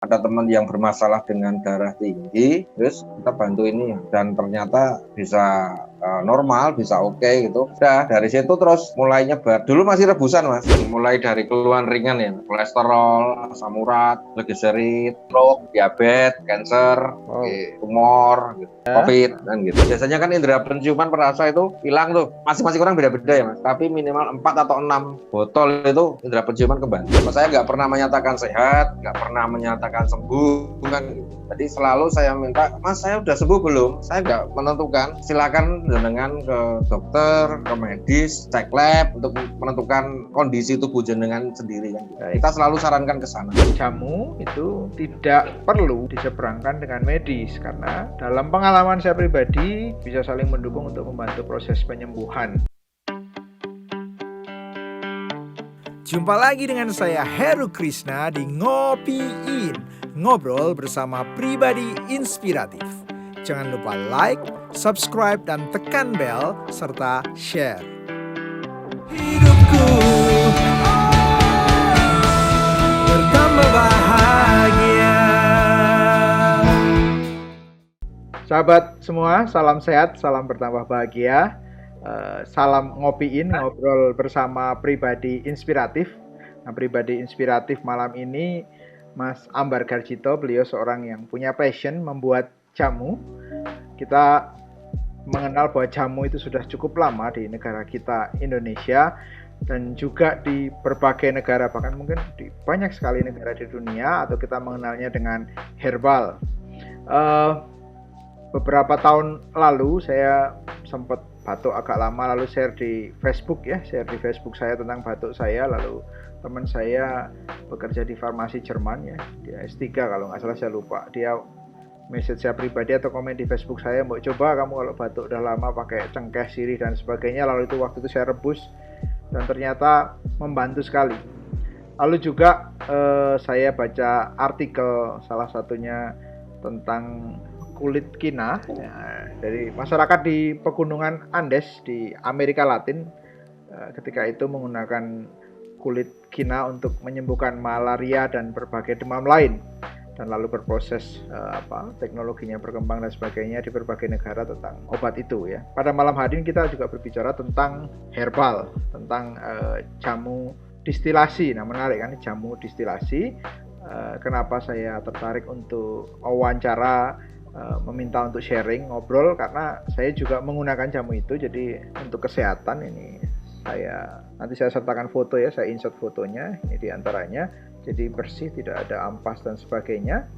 ada teman yang bermasalah dengan darah tinggi, terus kita bantu ini dan ternyata bisa normal, bisa oke gitu. Udah dari situ terus mulai nyebar. Dulu masih rebusan Mas, mulai dari keluhan ringan ya, kolesterol, asam urat, triglycerid, stroke, diabetes, cancer, tumor, gitu. COVID dan gitu. Biasanya kan indera penciuman perasa itu hilang tuh. Masing-masing orang beda-beda ya Mas. Tapi minimal 4 atau 6 botol itu indera penciuman kebantu. Saya nggak pernah menyatakan sehat, nggak pernah menyatakan sembuh kan gitu. Jadi selalu saya minta, Mas saya udah sembuh belum? Saya nggak menentukan. Silakan jenengan ke dokter, ke medis, cek lab untuk menentukan kondisi tubuh jenengan sendiri kan. Kita selalu sarankan ke sana. Jamu itu tidak perlu diseberangkan dengan medis karena dalam pengalaman saya pribadi bisa saling mendukung untuk membantu proses penyembuhan. Jumpa lagi dengan saya Heru Krishna di Ngopiin, ngobrol bersama pribadi inspiratif. Jangan lupa like, subscribe, dan tekan bel, serta share. Hidupku bertambah bahagia. Sahabat semua, salam sehat, salam bertambah bahagia. Salam Ngopiin, ngobrol bersama pribadi inspiratif. Nah, pribadi inspiratif malam ini Mas Ambar Garjito, beliau seorang yang punya passion membuat jamu. Kita mengenal bahwa jamu itu sudah cukup lama di negara kita Indonesia dan juga di berbagai negara, bahkan mungkin di banyak sekali negara di dunia, atau kita mengenalnya dengan herbal. Beberapa tahun lalu saya sempat batuk agak lama, lalu share di Facebook saya tentang batuk saya. Lalu teman saya bekerja di farmasi Jerman ya, dia S3 kalau nggak salah, saya lupa. Dia message saya pribadi atau komen di Facebook saya, mau coba kamu kalau batuk udah lama pakai cengkeh, sirih dan sebagainya. Lalu waktu itu saya rebus dan ternyata membantu sekali. Lalu juga saya baca artikel salah satunya tentang kulit kina ya, dari masyarakat di pegunungan Andes di Amerika Latin, ketika itu menggunakan kulit kina untuk menyembuhkan malaria dan berbagai demam lain, dan lalu berproses teknologinya berkembang dan sebagainya di berbagai negara tentang obat itu ya. Pada malam hari ini kita juga berbicara tentang herbal, tentang jamu distilasi. Nah, menarik kan, jamu distilasi. Kenapa saya tertarik untuk wawancara, meminta untuk sharing, ngobrol, karena saya juga menggunakan jamu itu. Jadi untuk kesehatan ini nanti saya sertakan foto ya, saya insert fotonya ini diantaranya. Jadi bersih, tidak ada ampas dan sebagainya.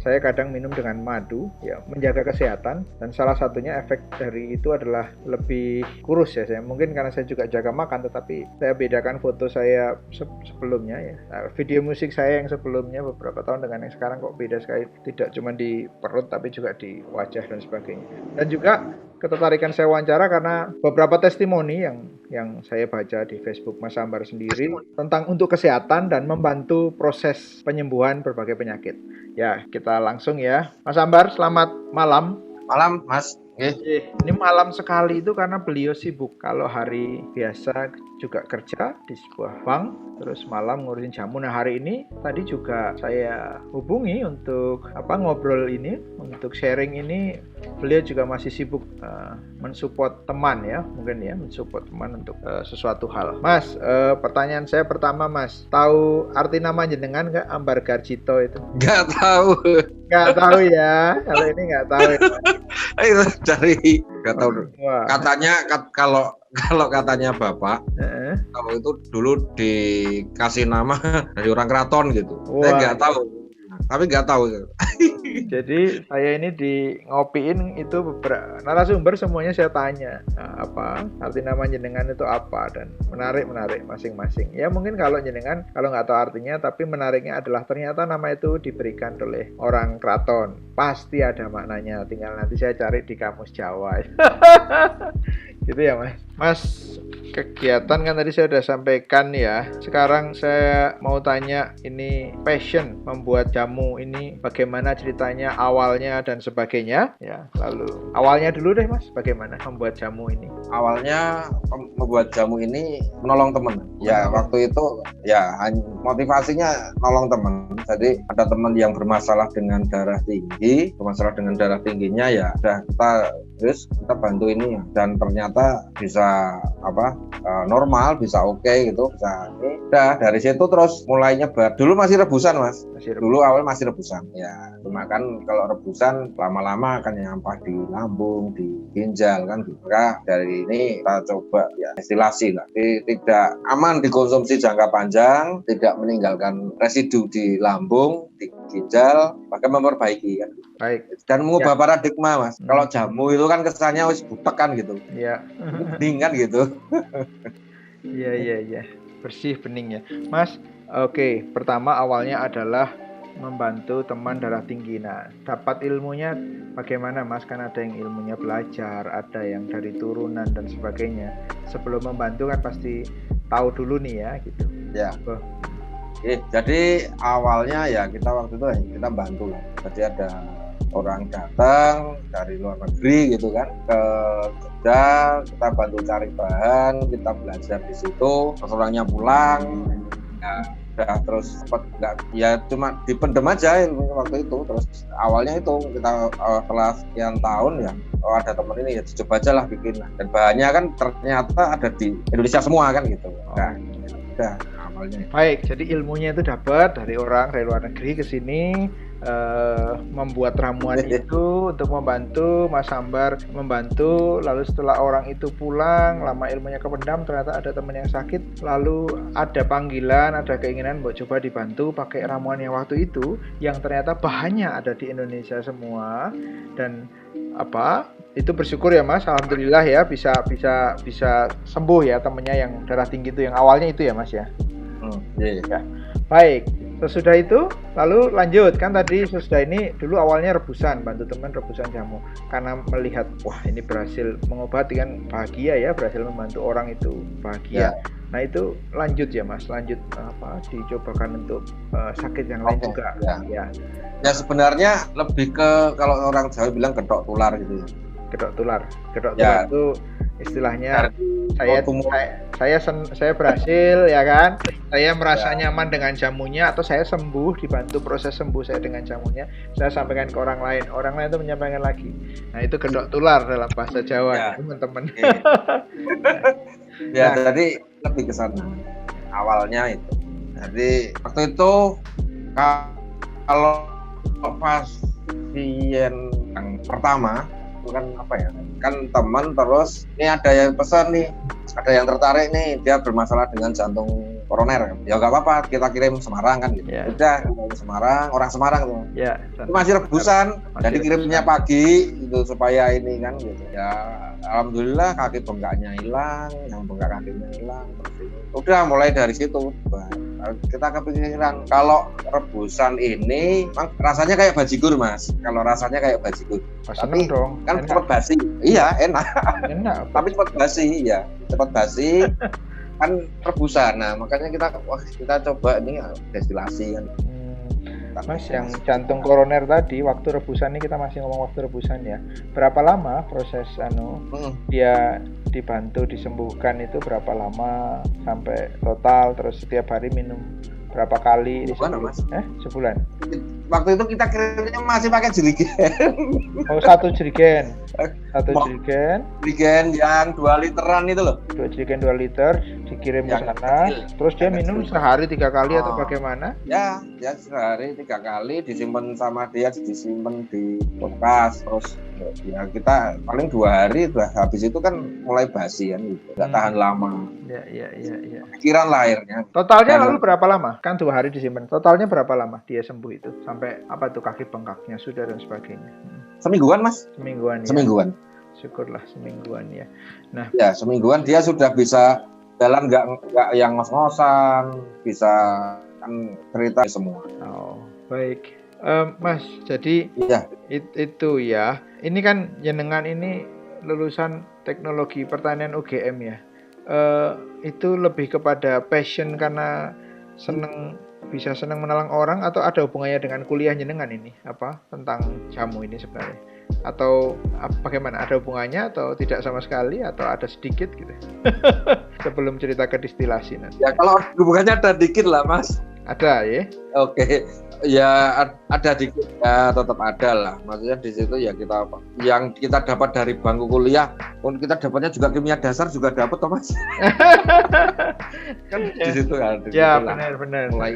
Saya kadang minum dengan madu ya, menjaga kesehatan, dan salah satunya efek dari itu adalah lebih kurus ya. Saya mungkin karena saya juga jaga makan, tetapi saya bedakan foto saya sebelumnya ya. Nah, video musik saya yang sebelumnya beberapa tahun dengan yang sekarang kok beda sekali, tidak cuma di perut tapi juga di wajah dan sebagainya. Dan juga ketertarikan saya wawancara karena beberapa testimoni yang saya baca di Facebook Mas Ambar sendiri tentang untuk kesehatan dan membantu proses penyembuhan berbagai penyakit. Ya, kita langsung ya. Mas Ambar, selamat malam. Malam, Mas. Ini malam sekali itu karena beliau sibuk. Kalau hari biasa juga kerja di sebuah bank, terus malam ngurusin jamu. Nah, hari ini tadi juga saya hubungi untuk ngobrol ini, untuk sharing ini. Beliau juga masih sibuk mensupport teman ya, mungkin ya, mensupport teman untuk sesuatu hal. Mas, pertanyaan saya pertama, Mas, tahu arti nama jenengan nggak, Ambar Garjito itu? Nggak tahu. Nggak tahu ya, kalau ini nggak tahu ya. Ayo cari, nggak tahu. Katanya kalau katanya Bapak, kalau itu dulu dikasih nama dari orang keraton gitu. Saya nggak tahu, tapi nggak tahu. Jadi saya ini di Ngopiin itu beberapa narasumber semuanya saya tanya arti nama jenengan itu apa, dan menarik masing-masing. Ya mungkin kalau jenengan kalau nggak tahu artinya, tapi menariknya adalah ternyata nama itu diberikan oleh orang keraton. Pasti ada maknanya, tinggal nanti saya cari di kamus Jawa. Gitu ya Mas. Mas, kegiatan kan tadi saya sudah sampaikan ya. Sekarang saya mau tanya ini passion membuat jamu ini bagaimana ceritanya, awalnya dan sebagainya ya. Lalu awalnya dulu deh Mas, bagaimana membuat jamu ini? Awalnya membuat jamu ini menolong teman. Ya, waktu itu ya motivasinya nolong teman. Jadi ada teman yang bermasalah dengan darah tinggi, bermasalah dengan darah tingginya ya udah kita bantu ini dan ternyata bisa normal, bisa oke gitu, bisa udah dari situ terus mulai nyebar. Dulu masih rebusan Mas. Dulu awal masih rebusan. Ya, cuma kan kalau rebusan lama-lama akan nyampah di lambung, di ginjal kan gitu. Maka dari ini kita coba ya destilasi lah. Tidak aman dikonsumsi jangka panjang, tidak meninggalkan residu di lambung, di ginjal, bahkan memperbaiki kan. Baik. Dan mengubah paradigma Mas. Kalau jamu itu kan kesannya wis butek kan gitu. Iya. Bening kan gitu. Iya. Bersih bening ya. Mas, oke, pertama awalnya adalah membantu teman darah tinggi. Nah, dapat ilmunya bagaimana Mas? Kan ada yang ilmunya belajar, ada yang dari turunan dan sebagainya. Sebelum membantu kan pasti tahu dulu nih ya gitu. Ya. Jadi awalnya ya kita waktu itu kita bantu lah. Jadi ada orang datang dari luar negeri gitu kan ke Jogja, kita bantu cari bahan, kita belajar di situ, terus orangnya pulang, ya terus ya cuma dipendem aja waktu itu. Terus awalnya itu kita setelah sekian tahun ya ada teman ini ya coba aja lah bikin, dan bahannya kan ternyata ada di Indonesia semua kan gitu. Nah, udah awalnya. Baik, jadi ilmunya itu dapat dari orang dari luar negeri ke sini. Membuat ramuan itu untuk membantu Mas Sambar, membantu. Lalu setelah orang itu pulang, lama ilmunya kependam, ternyata ada teman yang sakit, lalu ada panggilan, ada keinginan buat coba dibantu pakai ramuan yang waktu itu, yang ternyata bahannya ada di Indonesia semua. Dan itu bersyukur ya Mas, alhamdulillah ya bisa sembuh ya temennya yang darah tinggi itu, yang awalnya itu ya Mas ya. Ya. Baik, sesudah itu lalu lanjut kan tadi sesudah ini dulu awalnya rebusan, bantu teman rebusan jamu karena melihat wah ini berhasil mengobati kan, bahagia ya, berhasil membantu orang itu bahagia. Nah itu lanjut ya Mas, lanjut dicobakan untuk sakit yang lain juga. Ya sebenarnya lebih ke kalau orang Jawa bilang kedok tular gitu ya. Kedok tular itu istilahnya saya berhasil ya kan, saya merasa nyaman dengan jamunya, atau saya sembuh, dibantu proses sembuh saya dengan jamunya, saya sampaikan ke orang lain itu menyampaikan lagi. Nah itu kedok tular dalam bahasa Jawa teman-teman. Jadi lebih ke sana awalnya itu. Jadi waktu itu kalau pasien yang pertama kan teman, terus ini ada yang pesan nih, ada yang tertarik nih, dia bermasalah dengan jantung koroner, ya nggak apa-apa, kita kirim Semarang kan gitu. Udah Semarang, orang Semarang tuh. Itu masih rebusan, jadi kirimnya pagi itu supaya ini kan gitu. Ya alhamdulillah kaki bengkaknya hilang, yang bengkak kakinya hilang. Udah mulai dari situ kita kepikiran kalau rebusan ini rasanya kayak bajigur Mas. Kalau rasanya kayak bajigur, tapi dong, kan cepat basi. Iya enak. Tapi cepat basi ya, cepat basi kan rebusan. Nah makanya kita coba ini destilasi kan. Mas yang jantung koroner tadi, waktu rebusan ini kita masih ngomong waktu rebusan ya. Berapa lama proses dia dibantu disembuhkan itu, berapa lama sampai total, terus setiap hari minum berapa kali? Sebulan. Waktu itu kita kirimnya masih pakai jerigen. Oh, satu jerigen yang 2 literan itu loh. 2 jerigen 2 liter dikirim ke sana. Kecil. Terus dia minum sehari 3 kali atau bagaimana? Ya sehari 3 kali, disimpan sama dia, disimpan di kulkas. Terus ya kita paling 2 hari, habis itu kan mulai basi kan gitu, nggak tahan lama. Ya. Pikiran lahirnya. Totalnya lalu berapa lama? Kan 2 hari disimpan. Totalnya berapa lama dia sembuh itu? Sampai kaki bengkaknya sudah dan sebagainya. Semingguan Mas. Semingguan. Syukurlah semingguan ya. Nah, ya semingguan dia sudah bisa jalan, nggak yang ngos-ngosan, bisa kan cerita semua. Oh, baik. Mas, jadi iya. itu ya. Ini kan jenengan ini lulusan teknologi pertanian UGM ya, itu lebih kepada passion karena bisa senang menolong orang, atau ada hubungannya dengan kuliah jenengan ini apa tentang jamu ini sebenarnya, atau bagaimana, ada hubungannya atau tidak sama sekali, atau ada sedikit gitu sebelum cerita ke distilasi nanti? Ya kalau hubungannya ada dikit lah Mas. Ada ya. Oke, ya ada dikit ya, tetap ada lah. Maksudnya di situ ya kita yang kita dapat dari bangku kuliah, pun kita dapatnya juga kimia dasar juga dapat toh Mas. Kan di situ kan. Ya benar. Mulai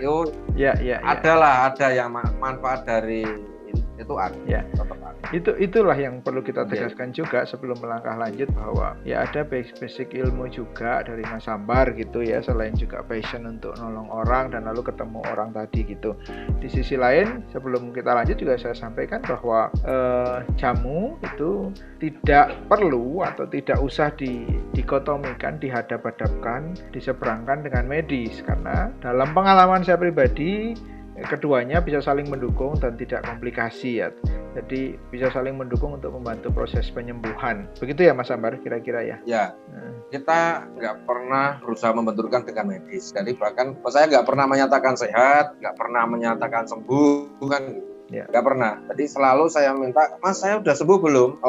ya. Ada yang manfaat dari itu ada. Ya. Tetap ada. Itulah yang perlu kita tegaskan juga sebelum melangkah lanjut, bahwa ya ada basic ilmu juga dari Mas Ambar gitu ya, selain juga passion untuk nolong orang dan lalu ketemu orang tadi gitu. Di sisi lain sebelum kita lanjut juga saya sampaikan bahwa jamu itu tidak perlu atau tidak usah dikotomikan, dihadap-hadapkan, diseberangkan dengan medis, karena dalam pengalaman saya pribadi keduanya bisa saling mendukung dan tidak komplikasi ya. Jadi bisa saling mendukung untuk membantu proses penyembuhan. Begitu ya Mas Ambar kira-kira ya? Ya, kita nggak pernah berusaha membenturkan dengan medis. Jadi bahkan saya nggak pernah menyatakan sehat, nggak pernah menyatakan sembuh kan. Ya. Nggak pernah. Jadi selalu saya minta, Mas saya udah sembuh belum?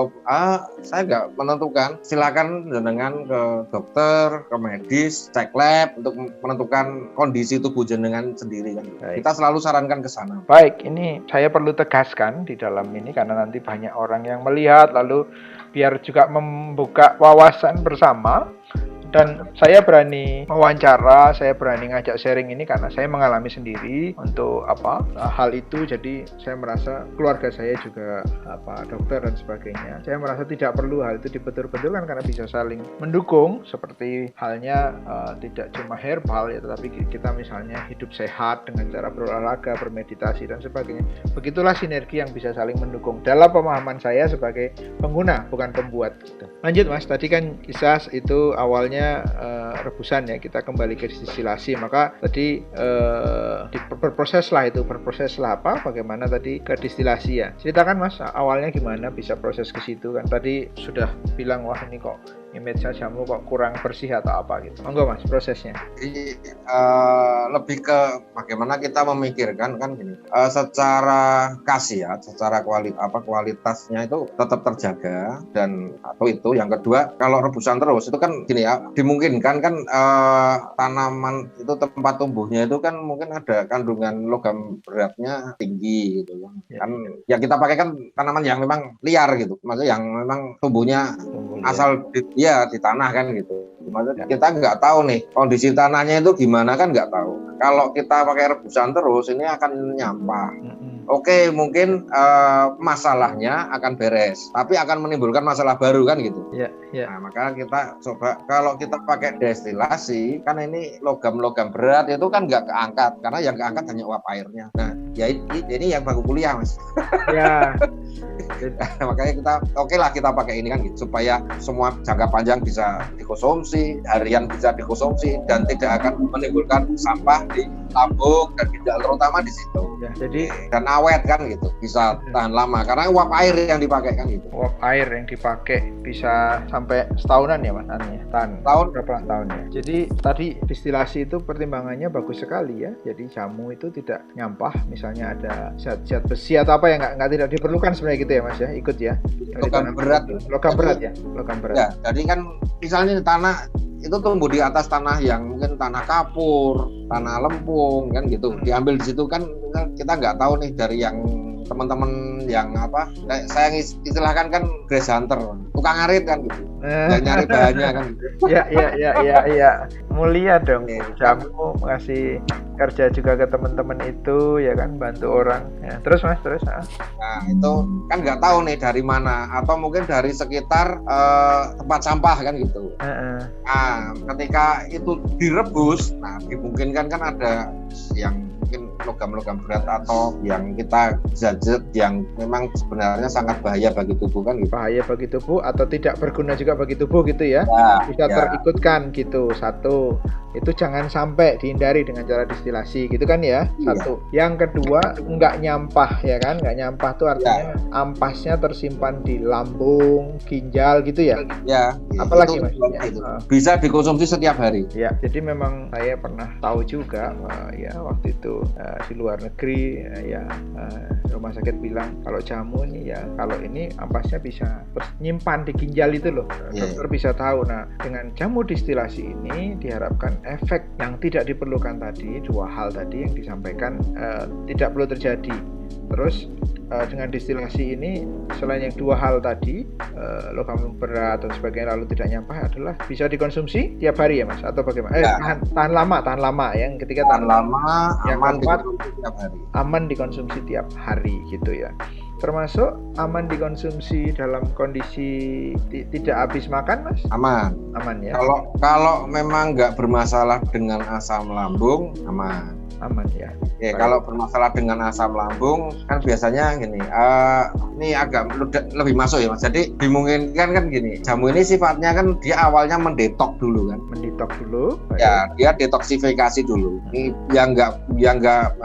Saya nggak menentukan. Silakan jenengan ke dokter, ke medis, cek lab untuk menentukan kondisi tubuh jenengan sendiri kan. Baik. Kita selalu sarankan ke sana. Baik, ini saya perlu tegaskan di dalam ini karena nanti banyak orang yang melihat, lalu biar juga membuka wawasan bersama. Dan saya berani mewawancara, saya berani ngajak sharing ini karena saya mengalami sendiri untuk hal itu. Jadi saya merasa keluarga saya juga dokter dan sebagainya. Saya merasa tidak perlu hal itu dibentur-benturkan karena bisa saling mendukung. Seperti halnya tidak cuma herbal ya, tetapi kita misalnya hidup sehat dengan cara berolahraga, bermeditasi dan sebagainya. Begitulah sinergi yang bisa saling mendukung dalam pemahaman saya sebagai pengguna, bukan pembuat gitu. Lanjut Mas, tadi kan kisah itu awalnya rebusan ya, kita kembali ke distilasi, maka tadi berproseslah bagaimana tadi ke distilasi ya. Ceritakan Mas, awalnya gimana bisa proses ke situ kan, tadi sudah bilang wah ini kok image jamu kok kurang bersih atau apa gitu. Monggo Mas, prosesnya. Jadi lebih ke bagaimana kita memikirkan kan gini. Secara khasiat, secara kualitasnya itu tetap terjaga, dan atau itu yang kedua, kalau rebusan terus itu kan gini ya, dimungkinkan kan tanaman itu tempat tumbuhnya itu kan mungkin ada kandungan logam beratnya tinggi gitu kan. Kan ya kita pakai kan tanaman yang memang liar gitu. Maksudnya yang memang tumbuhnya asal di tanah kan gitu. Maksudnya kita nggak tahu nih kondisi tanahnya itu gimana kan nggak tahu. Kalau kita pakai rebusan terus ini akan nyampah. Oke, mungkin masalahnya akan beres, tapi akan menimbulkan masalah baru kan gitu. Ya. Nah, maka kita coba kalau kita pakai destilasi, kan ini logam-logam berat itu kan nggak keangkat, karena yang keangkat hanya uap airnya. Nah, ya ini yang bangku kuliah Mas. Ya. Makanya kita pakai ini kan gitu, supaya semua jangka panjang bisa dikonsumsi, harian bisa dikonsumsi, dan tidak akan menimbulkan sampah di lambung dan ginjal, terutama di situ. Ya, jadi dan awet kan gitu, bisa tahan lama karena uap air yang dipakai kan gitu. Uap air yang dipakai bisa sampai setahunan ya Mas Ani. Tahun berapa tahun ya. Jadi tadi distilasi itu pertimbangannya bagus sekali ya. Jadi jamu itu tidak nyampah, misalnya ada zat-zat besi atau apa yang nggak tidak diperlukan sebenarnya gitu ya Mas ya, ikut ya. Logam berat Ya. Ya, jadi kan misalnya tanah itu tumbuh di atas tanah yang mungkin tanah kapur, tanah lempung kan gitu. Diambil di situ kan kita nggak tahu nih dari yang teman-teman yang saya istilahkan kan grass hunter, tukang ngarit kan gitu. Dan nyari bahannya kan gitu. Iya. Mulia dong. Jamu ngasih kerja juga ke teman-teman itu ya kan, bantu orang. Ya, terus Mas, terus. Nah, itu kan nggak tahu nih dari mana, atau mungkin dari sekitar tempat sampah kan gitu. Nah, ketika itu direbus, nah dimungkinkan kan ada yang mungkin logam-logam berat atau yang kita zat-zat yang memang sebenarnya sangat bahaya bagi tubuh kan gitu. Bahaya bagi tubuh atau tidak berguna juga bagi tubuh gitu ya. Bisa Ya. terikutkan gitu. Satu, itu jangan sampai dihindari dengan cara distilasi gitu kan ya. Iya. Satu. Yang kedua, nggak nyampah ya kan. Nggak nyampah tuh artinya ampasnya tersimpan di lambung, ginjal gitu ya. Ya, Apalagi itu, maksudnya? itu. Bisa dikonsumsi setiap hari. Ya, jadi memang saya pernah tahu juga ya waktu itu di luar negeri rumah sakit bilang kalau jamu ini ya kalau ini ampasnya bisa terus nyimpan di ginjal itu loh. Yeah. Dokter bisa tahu. Nah, dengan jamu distilasi ini diharapkan efek yang tidak diperlukan tadi, dua hal tadi yang disampaikan tidak perlu terjadi. Terus dengan distilasi ini selain yang dua hal tadi logam berat dan sebagainya lalu tidak nyampah adalah bisa dikonsumsi tiap hari ya Mas atau bagaimana? Ya. Tahan lama yang ketiga Tahan lama, yang aman keempat, dikonsumsi tiap hari. aman dikonsumsi tiap hari gitu ya. Termasuk aman dikonsumsi dalam kondisi tidak habis makan Mas? Aman. Aman ya. Kalau memang nggak bermasalah dengan asam lambung, aman. Aman ya. Ya, Baik. kalau bermasalah dengan asam lambung kan biasanya gini, ini agak lebih masuk ya Mas. Jadi dimungkinkan kan gini, jamu ini sifatnya kan dia awalnya mendetok dulu kan. Mendetok dulu. Baik. Ya, dia detoksifikasi dulu. Ini yang enggak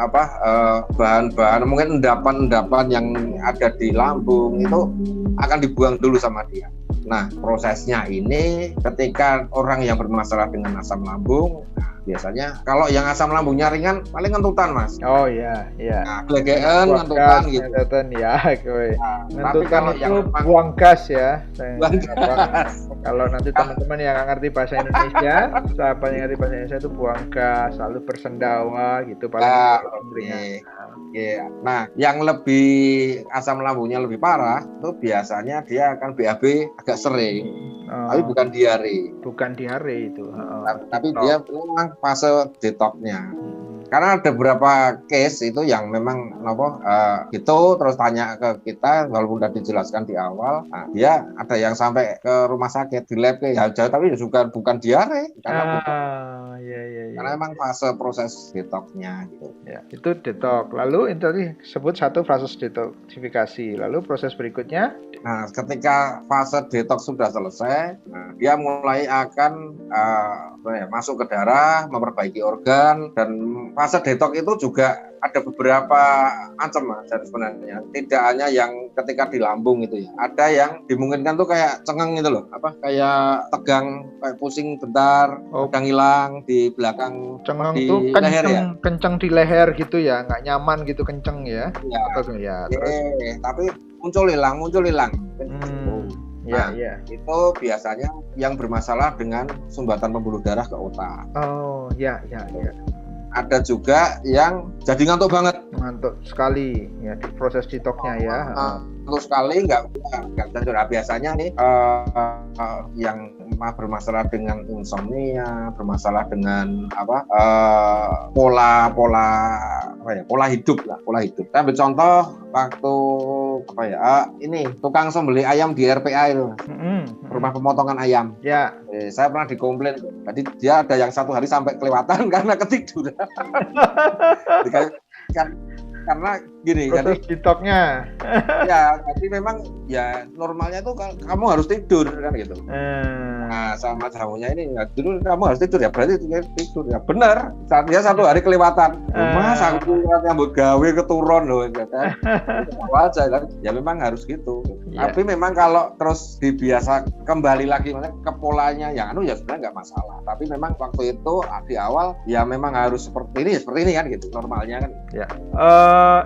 bahan-bahan mungkin endapan-endapan yang ada di lambung itu akan dibuang dulu sama dia. Nah, prosesnya ini ketika orang yang bermasalah dengan asam lambung, nah, biasanya kalau yang asam lambungnya ringan paling ngentutan Mas. Oh iya, iya. Nah, gelegean, ngentutan gitu. Ngentutan ya, kowe. Nah, tapi Ngentutan kalau itu yang memang buang gas ya. Buang gas. Kalau nanti teman-teman yang nggak ngerti bahasa Indonesia, sahabat yang ngerti bahasa Indonesia itu buang gas, lalu bersendawa gitu paling ringan. Oke. Nah, yang lebih asam lambungnya lebih parah itu biasanya dia akan BAB agak sering, tapi bukan diare. Bukan diare itu. Tapi dia memang fase detoxnya. Karena ada beberapa case itu yang memang gitu terus tanya ke kita walaupun udah dijelaskan di awal, nah, dia ada yang sampai ke rumah sakit di lab ya jauh tapi juga bukan diare karena memang fase proses detoxnya gitu. Ya, itu detox. Lalu itu tadi sebut satu proses detoksifikasi. Lalu proses berikutnya. Nah, ketika fase detox sudah selesai, nah, dia mulai akan masuk ke darah, memperbaiki organ, dan fase detox itu juga ada beberapa macam Mas sebenarnya. Tidak hanya yang ketika di lambung itu ya. Ada yang dimungkinkan tuh kayak cengeng gitu loh, kayak tegang, kayak pusing bentar, tegang hilang di belakang. Cengeng di tuh leher ya. Kenceng di leher gitu ya, nggak nyaman gitu kenceng ya. Ya. Atau ya. Terus. Tapi muncul hilang. Ya, Nah, ya. Itu biasanya yang bermasalah dengan sumbatan pembuluh darah ke otak. Oh, ya. Ada juga yang jadi ngantuk banget. Ngantuk sekali ya di proses detoxnya ya. Ngantuk sekali nggak bisa. Nah, biasanya nih yang bermasalah dengan insomnia, bermasalah dengan pola hidup. Kita ambil contoh waktu ini tukang sembelih ayam di RPA itu, rumah pemotongan ayam. Ya. Saya pernah dikomplain. Jadi dia ada yang satu hari sampai kelewatan karena ketiduran. Karena gini, proses detoxnya. Ya, jadi memang ya normalnya itu kamu harus tidur kan gitu. Nah, sama jamunya ini ya dulu kamu harus tidur ya berarti tidur ya benar. Dia satu hari kelewatan. Mas aku nyambut gawe keturun loh kan. Wajar kan? Ya memang harus gitu. Ya. Tapi memang kalau terus dibiasa kembali lagi ke polanya ya sebenarnya nggak masalah. Tapi memang waktu itu di awal ya memang harus seperti ini kan gitu normalnya kan. Ya.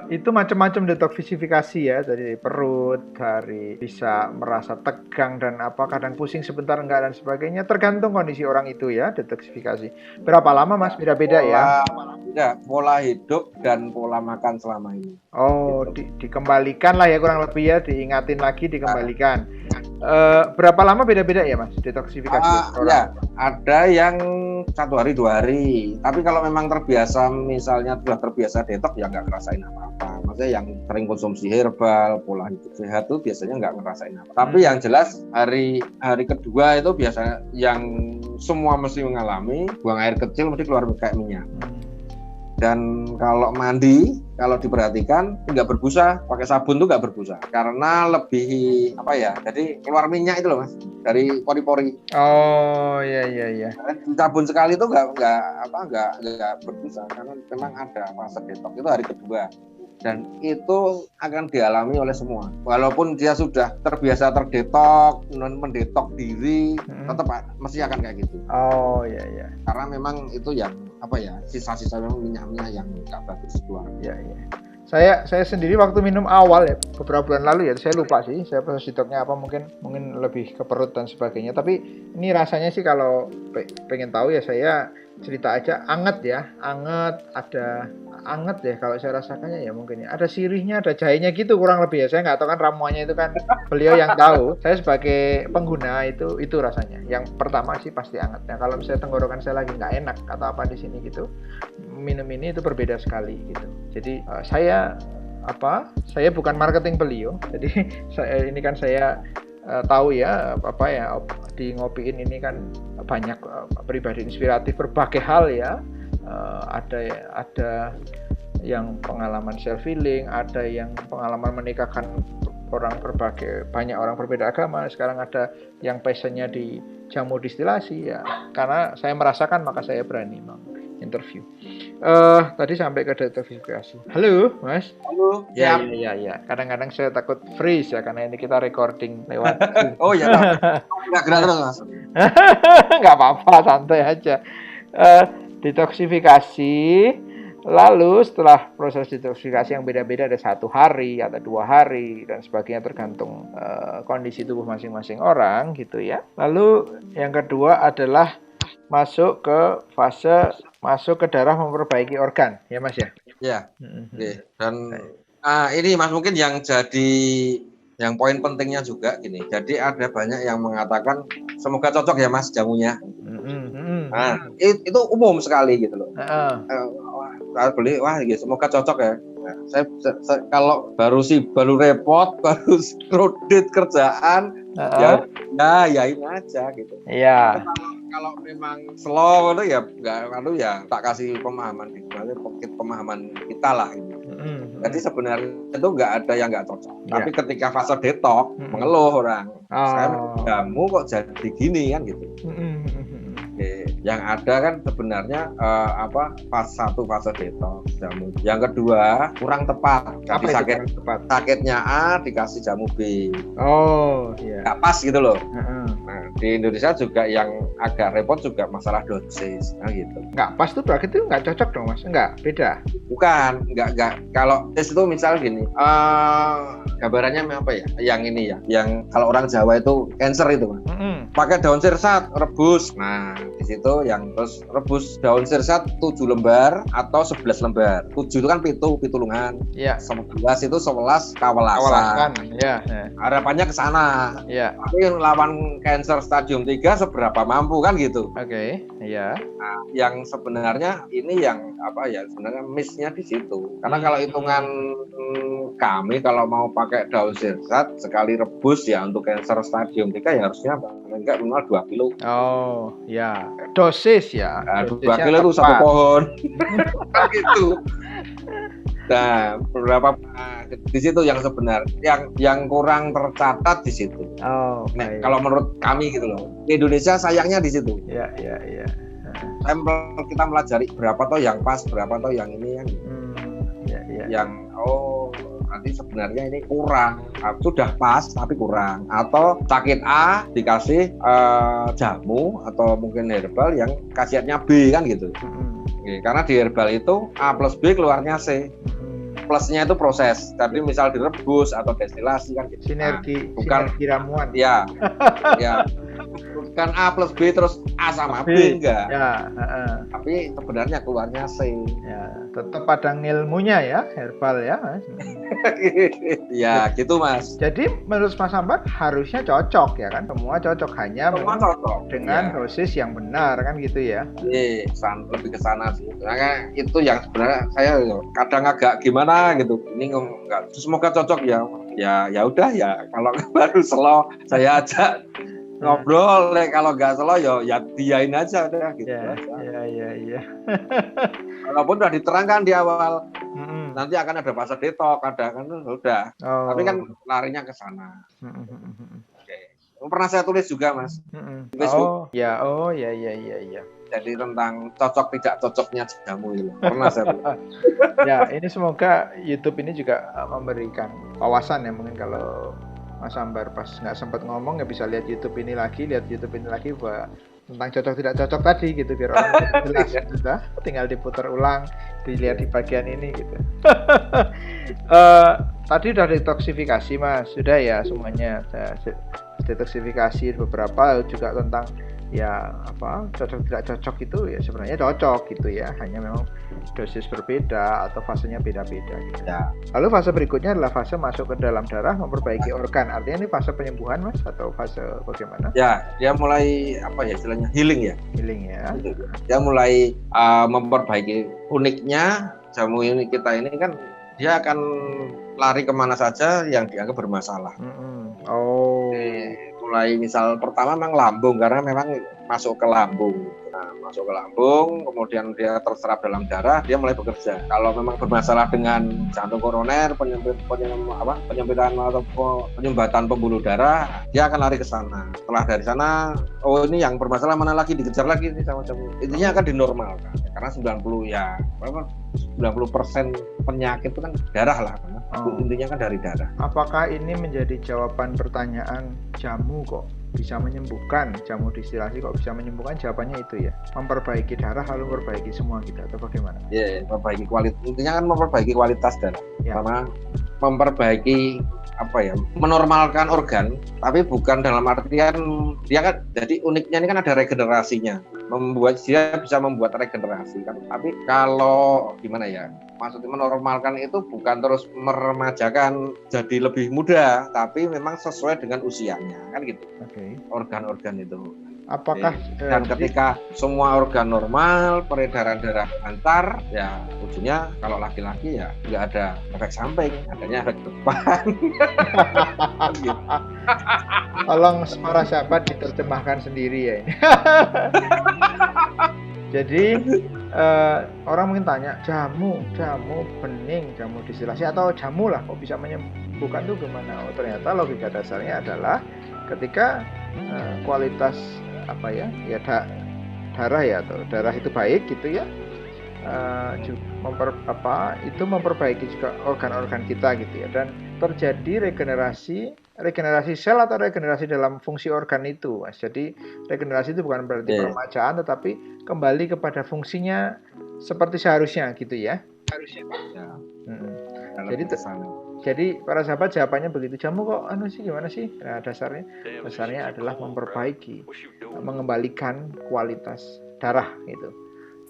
Itu macam-macam detoksifikasi ya, dari perut, dari bisa merasa tegang dan kadang pusing sebentar enggak dan sebagainya, tergantung kondisi orang itu ya detoksifikasi. Berapa lama Mas? Beda-beda ya? Pola hidup dan pola makan selama ini. Oh, gitu. Dikembalikan lah ya kurang lebih ya, diingatin lagi, dikembalikan. Berapa lama beda-beda ya Mas detoksifikasi? Ya, ada yang 1 hari 2 hari. Tapi kalau memang terbiasa, misalnya sudah terbiasa detox ya nggak ngerasain apa-apa. Maksudnya yang sering konsumsi herbal, pola hidup sehat itu biasanya nggak ngerasain apa. Tapi yang jelas hari kedua itu biasanya yang semua mesti mengalami buang air kecil mesti keluar kayak minyak. Dan kalau mandi, kalau diperhatikan nggak berbusa, pakai sabun tuh nggak berbusa karena lebih apa ya? Jadi keluar minyak itu loh mas dari pori-pori. Oh, iya. Sabun sekali itu nggak berbusa karena memang ada fase detox itu hari kedua. Dan itu akan dialami oleh semua. Walaupun dia sudah terbiasa terdetok, mendetok diri, tetap mesti akan kayak gitu. Oh, iya. Karena memang itu yang apa ya, sisa-sisa memang minyak-minyak yang nggak bagus keluar. Iya. Saya sendiri waktu minum awal ya beberapa bulan lalu ya, saya lupa sih saya proses detoxnya apa, mungkin lebih ke perut dan sebagainya. Tapi ini rasanya sih kalau pengen tahu ya saya cerita aja, anget ya kalau saya rasakannya ya, mungkin ya ada sirihnya, ada jahenya gitu kurang lebih ya. Saya nggak tahu kan ramuannya itu kan beliau yang tahu. Saya sebagai pengguna itu rasanya. Yang pertama sih pasti anget. Nah kalau misalnya tenggorokan saya lagi nggak enak atau apa di sini gitu, minum ini itu berbeda sekali gitu. Jadi saya bukan marketing beliau. Jadi saya tahu ya di Ngopiin ini kan banyak pribadi inspiratif berbagai hal ya. Ada yang pengalaman self healing, ada yang pengalaman menikahkan banyak orang berbeda agama. Sekarang ada yang passionnya di jamu distilasi ya. Karena saya merasakan maka saya berani interview. Tadi sampai ke detoxifikasi. Halo, Mas. Halo. Ya. Kadang-kadang saya takut freeze ya karena ini kita recording lewat. Oh ya. Enggak gerak terus, Mas. Enggak apa-apa, santai aja. Detoksifikasi. Lalu setelah proses detoksifikasi yang beda-beda, ada 1 hari, ada 2 hari dan sebagainya tergantung kondisi tubuh masing-masing orang gitu ya. Lalu yang kedua adalah masuk ke darah memperbaiki organ, ya Mas ya? Ya. Oke. Dan ini Mas mungkin yang poin pentingnya juga gini. Jadi ada banyak yang mengatakan semoga cocok ya Mas jamunya. Nah, itu umum sekali gitu loh. Beli semoga cocok ya. Nah, saya kalau baru repot, baru kredit kerjaan, ya ini aja gitu. Iya. Kalau memang slow itu ya nggak tak kasih pemahaman gitu, pemahaman kita lah gitu. Jadi sebenarnya itu nggak ada yang nggak cocok. Tapi ketika fase detox mengeluh orang, saya jamu kok jadi gini kan gitu. Yang ada kan sebenarnya fase 1 fase detox jamu. Yang kedua kurang tepat. Jadi sakitnya A dikasih jamu B. Oh, iya. Nggak pas gitu loh. Nah, di Indonesia juga yang agak repot juga masalah dosis, gitu. Nggak pas tuh berarti itu nggak cocok dong Mas? Nggak, beda? Bukan, nggak. Kalau dosis itu misal gini, gambarannya apa ya? Yang ini ya, yang kalau orang Jawa itu cancer itu Mas. Pakai daun sirsat, rebus. Nah, di situ yang terus rebus daun sirsat 7 lembar atau 11 lembar. 7 itu kan pitulungan. Iya. 11 itu 11 kawelasan. Iya. Harapannya ke sana. Iya. Tapi lawan cancer stadium 3 seberapa mampu kan gitu. Oke. Iya. Nah, yang sebenarnya ini yang sebenarnya miss-nya di situ. Karena kalau hitungan kami kalau mau pakai daun sirsat sekali rebus ya untuk cancer stadium 3 ya harusnya enggak minimal 2 kilo. Oh, ya. Dosis ya. Nah, 2 kilo itu 1 pohon. Gitu. Nah, di situ yang sebenarnya yang kurang tercatat di situ. Oh, nah, kalau menurut kami gitu loh. Di Indonesia sayangnya di situ. Iya. Kita melajari berapa toh yang pas, berapa toh yang ini yang yang nanti sebenarnya ini kurang, sudah pas tapi kurang, atau sakit A dikasih jamu atau mungkin herbal yang khasiatnya B kan gitu. Karena di herbal itu A plus B keluarnya C. Plusnya itu proses, tapi misal direbus atau destilasi kan gitu. Sinergi ramuan. Ya. Bukan A plus B terus A sama B enggak. Ya, tapi sebenarnya keluarnya C. Ya, tetap ada ilmunya ya, herbal ya, Mas. Ya, gitu Mas. Jadi menurut Mas Ambar harusnya cocok ya kan? Semua cocok, hanya cocok dengan dosis yang benar kan gitu ya. Lebih ke sana sih. Karena itu yang sebenarnya saya kadang agak gimana gitu. Ini enggak semoga cocok ya. Ya udah ya, kalau baru slow saya ajak ngobrol, kalau nggak selo ya diain aja udah gitu Ya, aja. ya. Walaupun udah diterangkan di awal, Mm-mm. nanti akan ada fase detox, ada kan udah. Oh. Tapi kan larinya ke sana. Mm-mm. Oke. Pernah saya tulis juga, Mas, Mm-mm. di Facebook. Ya. Jadi tentang cocok tidak cocoknya jamu itu. Pernah saya tulis. Ya, ini semoga YouTube ini juga memberikan wawasan ya, mungkin kalau Mas Ambar pas nggak sempat ngomong ya bisa lihat YouTube ini lagi bahwa tentang cocok tidak cocok tadi gitu, biar orang jelas. Sudah tinggal diputar ulang, dilihat di bagian ini gitu. Tadi udah detoksifikasi, Mas, sudah ya semuanya. Detoksifikasi beberapa juga tentang ya apa cocok tidak cocok itu ya sebenarnya cocok gitu ya, hanya memang dosis berbeda atau fasenya beda-beda gitu. Ya. Lalu fase berikutnya adalah fase masuk ke dalam darah memperbaiki organ. Artinya ini fase penyembuhan, Mas, atau fase bagaimana? Ya, dia mulai apa ya istilahnya healing ya. Healing ya. Dia mulai memperbaiki. Uniknya jamu ini kita ini kan dia akan lari kemana saja yang dianggap bermasalah. Oh. Mulai misal pertama memang lambung, karena memang masuk ke lambung. Nah, masuk ke lambung, kemudian dia terserap dalam darah, dia mulai bekerja. Kalau memang bermasalah dengan jantung koroner, penyempitan atau penyumbatan pembuluh darah, dia akan lari ke sana. Setelah dari sana, oh ini yang bermasalah mana lagi, dikejar lagi nih sama jamu. Intinya akan dinormalkan. Karena 90% penyakit itu kan darah lah, karena intinya kan dari darah. Apakah ini menjadi jawaban pertanyaan jamu kok bisa menyembuhkan, jamu distilasi kok bisa menyembuhkan? Jawabannya itu ya, memperbaiki darah lalu memperbaiki semua gitu, atau bagaimana? Ya, memperbaiki kualitas, intinya kan memperbaiki kualitas darah, sama memperbaiki apa ya, menormalkan organ, tapi bukan dalam artian dia kan, jadi uniknya ini kan ada regenerasinya, dia bisa membuat regenerasi kan. Tapi kalau gimana ya, maksudnya menormalkan itu bukan terus meremajakan jadi lebih muda, tapi memang sesuai dengan usianya kan gitu. Organ-organ itu. Apakah dan ketika semua organ normal, peredaran darah lancar, ya ujungnya kalau laki-laki ya nggak ada efek samping, adanya efek depan. Tolong para sahabat diterjemahkan sendiri ya ini. Jadi orang mungkin tanya, jamu bening, jamu distilasi atau jamu lah kok bisa menyembuhkan itu gimana? Oh, ternyata logika dasarnya adalah ketika kualitas apa ya darah ya, atau darah itu baik gitu ya, memperbaiki juga organ-organ kita gitu ya, dan terjadi regenerasi sel atau regenerasi dalam fungsi organ itu, Mas. Jadi regenerasi itu bukan berarti peremajaan, tetapi kembali kepada fungsinya seperti seharusnya gitu ya. Jadi para sahabat jawabannya begitu. Jamu kok gimana sih? Nah, dasarnya adalah memperbaiki, mengembalikan kualitas darah gitu.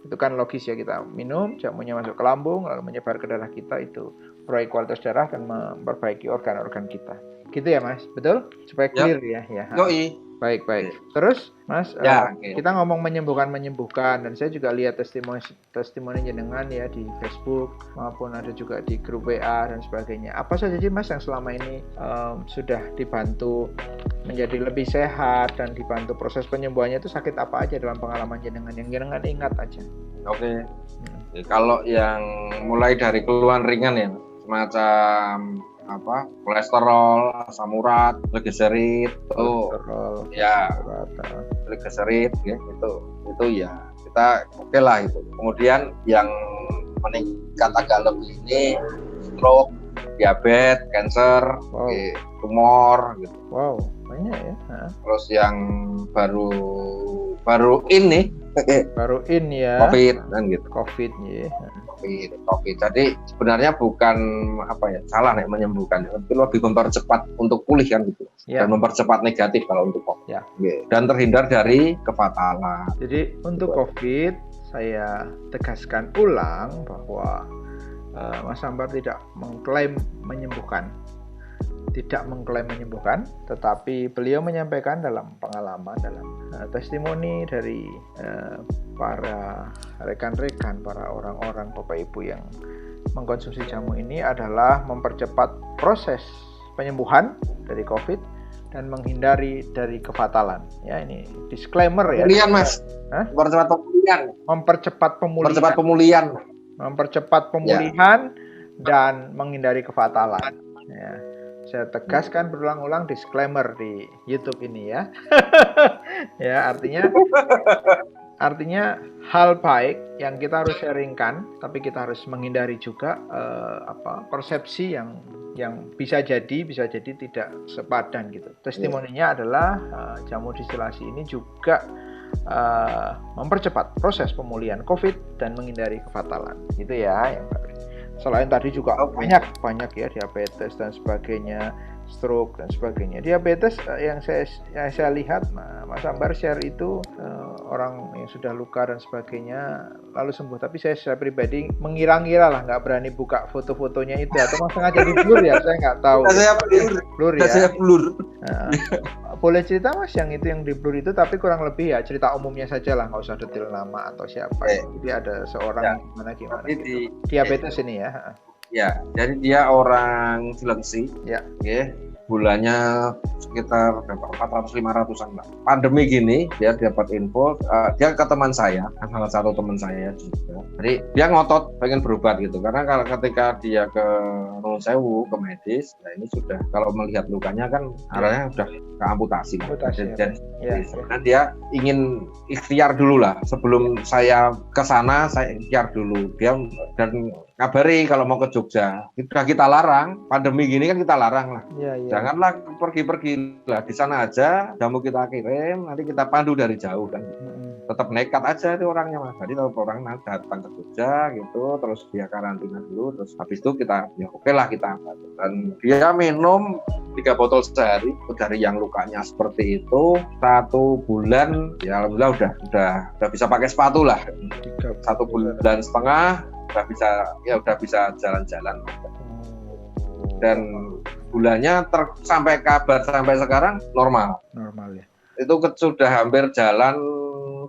Itu kan logis ya, kita minum, jamunya masuk ke lambung lalu menyebar ke darah kita, itu memperbaiki kualitas darah dan memperbaiki organ-organ kita. Gitu ya, Mas? Betul? Supaya clear ya. Yoi. Baik. Terus, Mas, kita ngomong menyembuhkan, dan saya juga lihat testimoni jenengan ya di Facebook maupun ada juga di grup WA dan sebagainya. Apa saja sih, Mas, yang selama ini sudah dibantu menjadi lebih sehat dan dibantu proses penyembuhannya? Itu sakit apa aja dalam pengalaman jenengan yang jenengan ingat aja? Oke. Kalau yang mulai dari keluhan ringan ya, semacam kolesterol, asam urat, gliserit, gliserit ya, itu ya kita oke lah itu. Kemudian yang meningkat agak lebih ini stroke, diabetes, cancer, tumor gitu. Wow, banyak ya. Terus yang baru ini ya, COVID kan gitu. COVID ya. COVID. Jadi sebenarnya bukan salah nih menyembuhkan, tapi lebih mempercepat untuk pulih kan gitu. Dan mempercepat negatif kalau untuk COVID. Dan terhindar dari kefatalan. Jadi untuk COVID saya tegaskan ulang bahwa Mas Ambar tidak mengklaim menyembuhkan, tetapi beliau menyampaikan dalam pengalaman, dalam testimoni dari para rekan-rekan, para orang-orang Bapak Ibu yang mengkonsumsi jamu ini adalah mempercepat proses penyembuhan dari COVID dan menghindari dari kefatalan. Ya, ini disclaimer ya. Pemulihan, Mas. Hah? Mempercepat pemulihan. Mempercepat pemulihan. Mempercepat pemulihan. Mempercepat pemulihan dan menghindari kefatalan. Ya. Saya tegaskan berulang-ulang disclaimer di YouTube ini ya. Ya, artinya hal baik yang kita harus sharingkan, tapi kita harus menghindari juga persepsi yang bisa jadi tidak sepadan gitu. Testimoninya adalah jamu distilasi ini juga mempercepat proses pemulihan COVID dan menghindari kefatalan. Gitu ya yang selain tadi juga banyak ya diabetes dan sebagainya, stroke dan sebagainya. Diabetes yang saya lihat Mas Ambar share itu orang yang sudah luka dan sebagainya lalu sembuh. Tapi saya pribadi mengira-ngira lah, nggak berani buka foto-fotonya itu, atau sengaja di blur ya, saya nggak tahu. Blur ya. Saya blur. Boleh cerita Mas yang di blur itu, tapi kurang lebih ya cerita umumnya saja lah, nggak usah detail nama atau siapa. Jadi ada seorang gimana gitu. Diabetes ini ya. Ya, jadi dia orang Sulawesi. Ya. Oke. Bulannya sekitar 400-500an lah. Pandemi gini dia dapat info, dia ke teman saya, salah satu teman saya juga. Jadi dia ngotot pengen berobat gitu, karena kalau ketika dia ke Nuwun Sewu ke medis, nah ini sudah kalau melihat lukanya kan arahnya sudah ke amputasi. Dan sebenarnya dia ingin ikhtiar dulu lah sebelum saya ke sana, saya ikhtiar dulu. Dia dan ngabari kalau mau ke Jogja, kita larang. Pandemi gini kan kita larang lah. Janganlah pergi-pergi lah, di sana aja jamu kita kirim, nanti kita pandu dari jauh kan. Tetap nekat aja itu orangnya Mas. Jadi kalau orang datang ke Jogja gitu, terus dia karantina dulu, terus habis itu kita ya oke lah kita. Dan dia minum 3 botol sehari dari yang lukanya seperti itu 1 bulan, ya alhamdulillah udah bisa pakai sepatu lah. 1,5 bulan udah bisa jalan-jalan. Dan bulannya sampai kabar sampai sekarang normal ya. Itu sudah hampir jalan,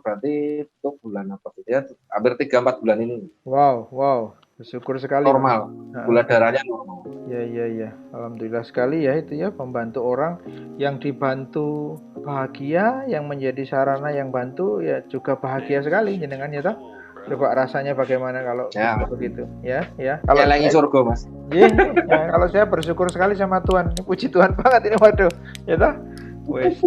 berarti itu bulan apa sih ya, hampir 3-4 bulan ini. Wow, bersyukur sekali. Normal, gula darahnya normal. Ya, alhamdulillah sekali ya, itu ya, membantu orang yang dibantu bahagia, yang menjadi sarana yang bantu ya juga bahagia sekali jenengan ya toh. Coba rasanya bagaimana kalau begitu ya. Kalau lagi surga Mas. Ya, kalau saya bersyukur sekali sama Tuhan. Ini puji Tuhan banget ini, waduh. Ya toh? Wes.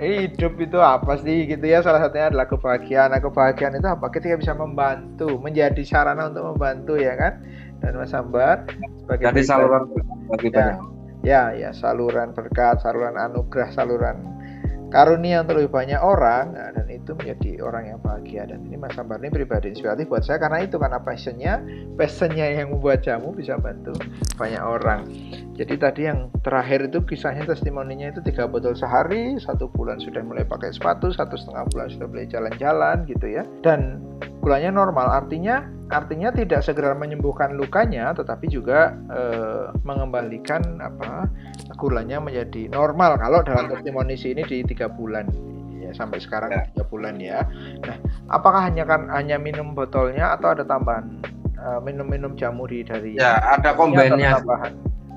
Hidup itu apa sih gitu ya, salah satunya adalah kebahagiaan. Nah, kebahagiaan itu apa? Ketika bisa membantu, menjadi sarana untuk membantu ya kan. Dan Mas Ambar sebagai jadi saluran bagi banyak. Ya, saluran berkat, saluran anugerah, saluran karunia untuk lebih banyak orang, dan itu menjadi orang yang bahagia. Dan ini Mas Ambar ini pribadi inspiratif buat saya, karena itu karena passionnya yang membuat jamu bisa bantu banyak orang. Jadi tadi yang terakhir itu kisahnya, testimoninya itu 3 botol sehari, 1 bulan sudah mulai pakai sepatu, 1,5 bulan sudah mulai jalan-jalan gitu ya. Dan gulanya normal, artinya tidak segera menyembuhkan lukanya, tetapi juga mengembalikan gulanya menjadi normal kalau dalam testimoni ini di 3 bulan ya, sampai sekarang 3 bulan ya. Nah, apakah hanya minum botolnya atau ada tambahan minum jamu dari ada kombinasinya.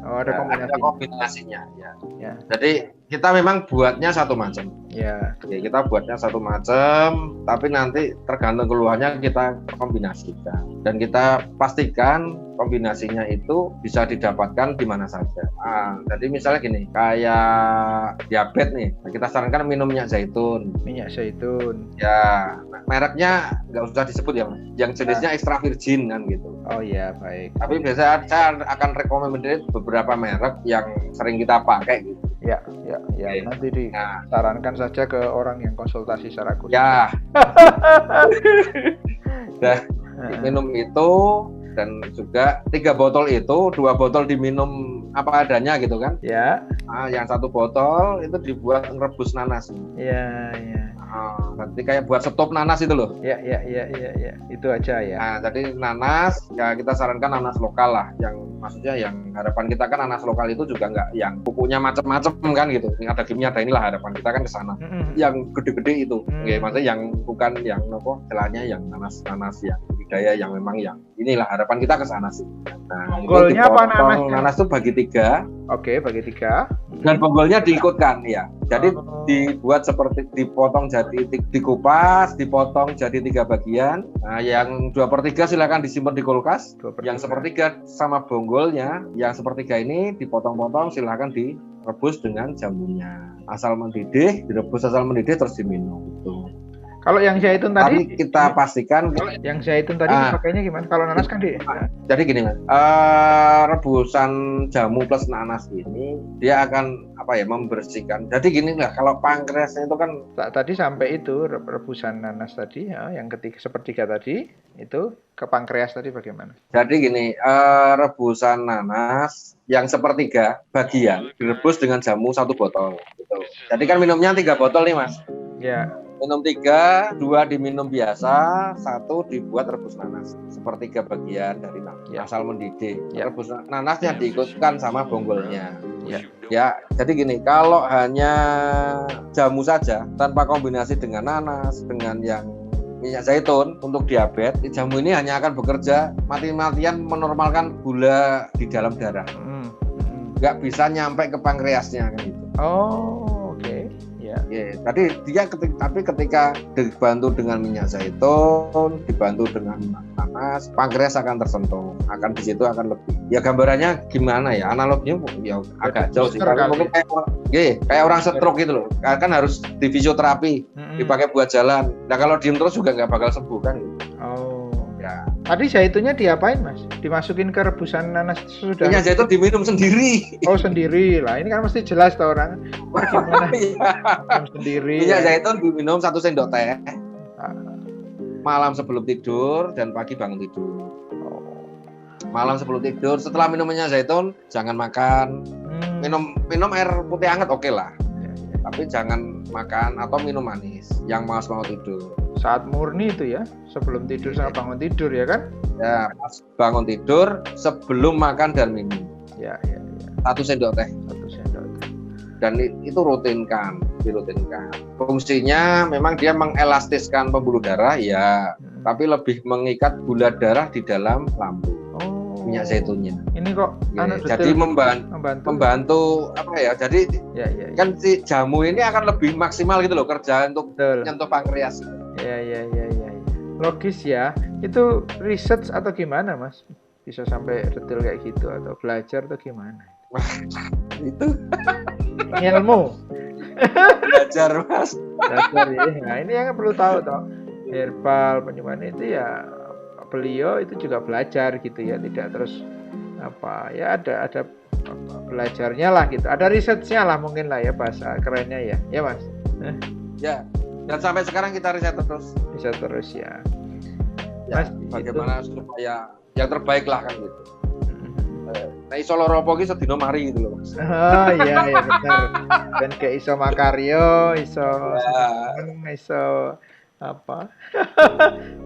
Ada kombinasinya ya. Jadi kita memang buatnya satu macam. Ya, kita buatnya satu macam, tapi nanti tergantung keluhannya kita kombinasikan. Dan kita pastikan kombinasinya itu bisa didapatkan di mana saja. Jadi misalnya gini, kayak diabetes nih, kita sarankan minum minyak zaitun. Minyak zaitun. Ya, mereknya nggak usah disebut ya, Mas. Yang jenisnya extra virgin kan gitu. Oh iya, baik. Tapi biasanya saya akan rekomendasi beberapa merek yang sering kita pakai gitu. Ya. Nanti disarankan saja ke orang yang konsultasi secara khusus. Ya. Minum itu, dan juga 3 botol itu, 2 botol diminum apa adanya gitu kan. Ya. Yang 1 botol itu dibuat rebus nanas. Ya. Nanti kayak buat stop nanas itu loh. Ya. Itu aja ya. Nah, jadi nanas ya kita sarankan nanas lokal lah. Yang maksudnya yang harapan kita kan nanas lokal itu juga nggak yang pupuknya macam-macam kan gitu. Ini ada kimia, ada inilah harapan kita kan ke sana. Yang gede-gede itu. Maksudnya yang bukan yang celahnya yang nanas yang budidaya yang memang yang inilah harapan kita ke sana sih. Nah, itu Bonggolnya apa dipotong, nanasnya? nanas itu bagi 3 Oke, bagi 3. dan bonggolnya diikutkan ya. Jadi dibuat seperti dipotong jadi dikupas, dipotong jadi 3 bagian. Nah, yang 2/3 silakan disimpan di kulkas. 2/3. Yang 1/3 sama bonggolnya, yang 1/3 ini dipotong-potong silakan direbus dengan jamunya. Asal mendidih, direbus asal mendidih terus diminum. Gitu. Kalau yang zaitun Tapi tadi, kita pastikan yang zaitun tadi pakainya gimana? Kalau nanas kan jadi gini Mas, rebusan jamu plus nanas ini dia akan membersihkan. Jadi gini lah, kalau pankreasnya itu kan tadi sampai itu rebusan nanas tadi ya, yang sepertiga tadi itu ke pankreas tadi bagaimana? Jadi gini, rebusan nanas yang 1/3 bagian direbus dengan jamu 1 botol. Gitu. Jadi kan minumnya 3 botol nih Mas. Ya. Minum 3, 2 diminum biasa, 1 dibuat rebus nanas. 1/3 bagian dari nanas, asal mendidih. Rebus nanasnya diikutkan sama bonggolnya. Ya, jadi gini, kalau hanya jamu saja tanpa kombinasi dengan nanas, dengan yang minyak zaitun untuk diabetes, jamu ini hanya akan bekerja mati-matian menormalkan gula di dalam darah. Nggak bisa nyampe ke pankreasnya kan gitu. Oh, oke. Ya, tadi tapi ketika dibantu dengan minyak zaitun, dibantu dengan nanas, pankreas akan tersentuh, akan di situ akan lebih. Ya gambarannya gimana ya? Analoginya ya agak jauh sih. Mungkin kayak orang stroke gitu loh. Kan harus di fisioterapi, dipakai buat jalan. Nah kalau diem terus juga nggak bakal sembuh kan? Oh. Ya. Tadi zaitunnya diapain Mas? Dimasukin ke rebusan nanas sudah? Minyak zaitun diminum sendiri. Oh sendiri lah, ini kan mesti jelas tuh orang. Gimana? Sendiri. Minyak zaitun diminum 1 sendok teh. Malam sebelum tidur dan pagi bangun tidur. Malam sebelum tidur, setelah minum minyak zaitun jangan makan. Minum air putih hangat oke lah. Tapi jangan makan atau minum manis yang mau tidur. Saat murni itu ya, sebelum tidur sama bangun tidur ya kan? Ya, pas bangun tidur sebelum makan dan minum. Ya. 1 sendok teh. 1 sendok teh. Dan itu dirutinkan. Fungsinya memang dia mengelastiskan pembuluh darah ya, tapi lebih mengikat gula darah di dalam lambung. Minyak zaitunnya. Ini kok jadi membantu apa ya? Jadi kan si jamu ini akan lebih maksimal gitu loh kerja untuk nyentuh pankreas. Ya. Logis ya. Itu research atau gimana Mas? Bisa sampai detail kayak gitu atau belajar atau gimana? Itu ilmu. Belajar Mas. Belajar ya. Nah ini yang perlu tahu toh. Herbal penyembuhan itu ya beliau itu juga belajar gitu ya, tidak terus ada belajarnya lah gitu, ada risetnya lah mungkin lah ya bahasa kerennya ya Mas. Ya, dan sampai sekarang kita riset terus ya Mas, bagaimana itu supaya yang terbaik lah kan gitu. Nah iso loro apa ki sedina mari gitu loh Mas. Oh iya benar. Dan kayak iso makaryo, iso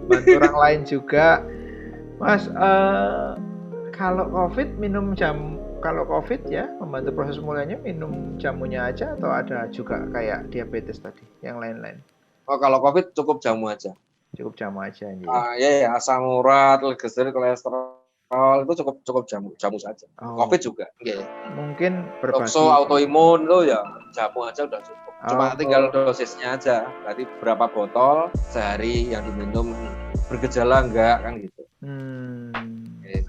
bantu orang lain juga Mas. Kalau COVID minum kalau COVID ya membantu proses pemulihannya, minum jamunya aja atau ada juga kayak diabetes tadi yang lain-lain? Oh kalau COVID cukup jamu aja ini. Ya asam urat, triglycerid, kolesterol itu cukup jamu saja. COVID juga mungkin berbagi autoimun itu ya jamu aja udah cukup. Cuma tinggal dosisnya aja. Berarti berapa botol sehari yang diminum, bergejala enggak kan gitu.